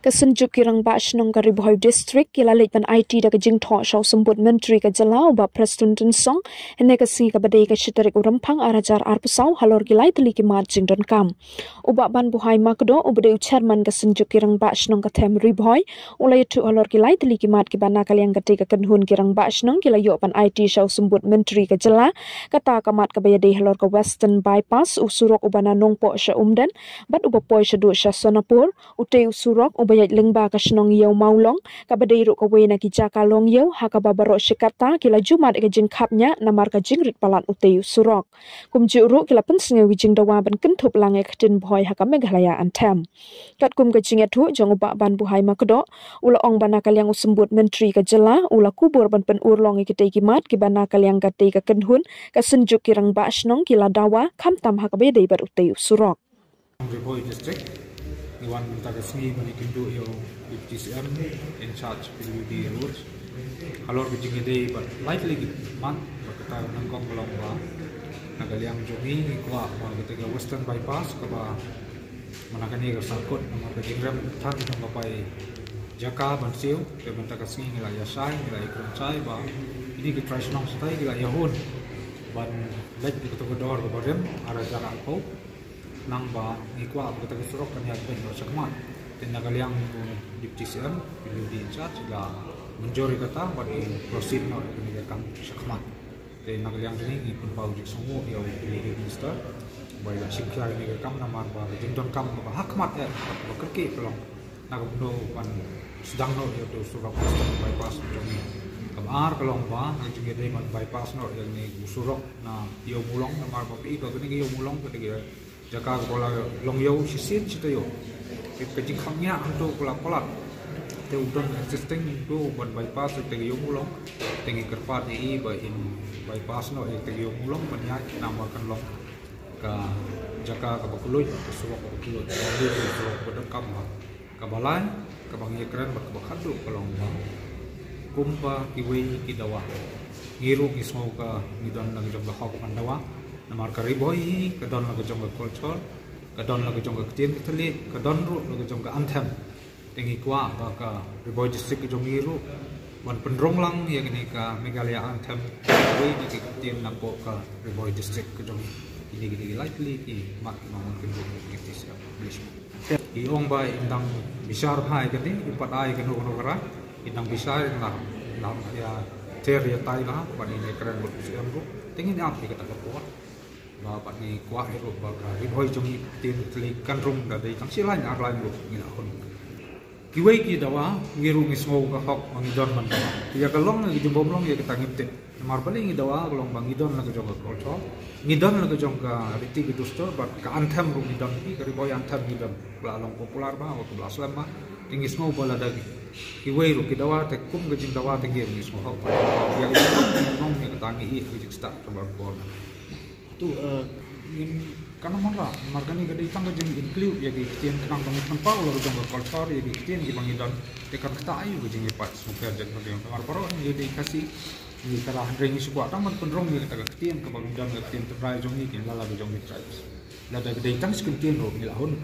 Kasenjuk kirang ba shnong ka Riboy district kilalit pan IT da ka jingtho shaw sambut menteri ka jalao ba Preston Song hene ka si ka badai ka shitarik urampang arajar arpusaw halor gilai teli ki mat jingdon kam uba ban buhai makdo ubade chairman ka senjuk kirang ba shnong ka them Riboy ulai tu halor gilai teli ki mat ki bana kaliang ka ka kanhun kirang ba shnong kilayo pan IT shaw sambut menteri ka jala kata ka mat ka bayade halor ka western bypass usurok ubana nongpo sha umdan bat uba poi sha du sha sonapur ute usurok bayat lengba ka shnong yau maulong ka badai ru ka wena ki jaka long yau ha ka babaro shikarta kila jumat ka jing khapnya namar ka jingrit palat uteu surok kum ru kila pensinge wijing dawa ban kentup lange khatin boy ha ka meghalaya antem kat kum ka jing ethu jong ba ban buhai makdo ula ong bana kalyang usembut menteri ka jela ula kubur ban pen urlong ki tei ki mat ki bana kalyang ka tei ka kenhun ka senjuk kirang ba shnong kila dawa khamtam ha ka bedai bar uteu surok Riboy district Iwan minta kesini menikindu yo UTCM in charge PWD roads. Kalau bijing ide but likely man kita nangkong belum ba nagaliang jogi kuat ba kita western bypass kaba manakani ka sakot nama bijing rem tan nang bapai jaka bansiu ke minta kesini ngila yasai ngila ikroncai ba ini kita try senang setai ngila yahun ban lek kita kedor ke barem ara jarak ko nang ba ngikwa kita kesurok kan yat ben sakmat tin nagaliang di TCM di charge la menjori kata bagi proceed no ni kam sakmat tin nagaliang ni pun pau dik songo yo di minister bai la sikya ni kam namar ba jindon kam ba hakmat ya ba kerki pelong nagno pan sedang no yo tu surok bypass jomi kamar kalong ba nang jingede man bypass no yang ni surok na yo mulong namar ba pi ba ni yo mulong ke jaka kola long yo sisin sito yo kecing khamnya untuk kola te udon existing itu ban bypass te yo mulong tengi kerpat ni ba in bypass no te yo mulong banyak namakan long ka jaka ka bakuloy suwak ka bakuloy suwak badam ka balai ka bangi keren ba bakadu kolong ba kumpa kiwi kidawa ngiru ngismo ka ngidon nang jom bahok andawa namar ka Riboy kadon lagu jong ka culture kadon lagu jong ka tien kitali kadon ru lagu jong ka anthem tengi kwa ba ka Riboy district jong ngiru wan pendrong lang yang ini ka Meghalaya anthem Riboy ni ki tien nampo ka Riboy district jong ini gini likely ki mak mamon ke jong ki sia blish i ong ba indang bisar hai ka ni ipat ai ka no kara indang bisar na ya ter ya tai la ban ini keren bot siam ru tengi ni api kata ko bapak ni kuah itu bakal Riboy jom tin telikan rum dari tang silain arlain lu ngila kon kiwei ki dawa ngiru ngismo ka hok mangidon man ya kalong ngi jumbom long ya kita ngipte mar paling ngi dawa kalong bangidon la jong ka kolcho ngidon la jong ka riti gitu store bat ka anthem rum ngidon ki Riboy anthem ngidon long popular ba waktu aslam ba ngismo bola dagi kiwei ru ki dawa te kum gejing dawa te ngir ngismo hok ya ngom ni katangi i ki start coba kon tu karena mana margani gede tangga jeng include ya di tien kenang komitmen pau lalu jeng culture ya di tien di bangidon tekan kita ayu jeng lepas super jeng yang kamar paro ya di kasih di kala handring isu kuat tamat penrong ya kita tien ke bangidon ke tien terai jeng ni kin lala jeng di tribes lada gede tang skin tien ro ni lahun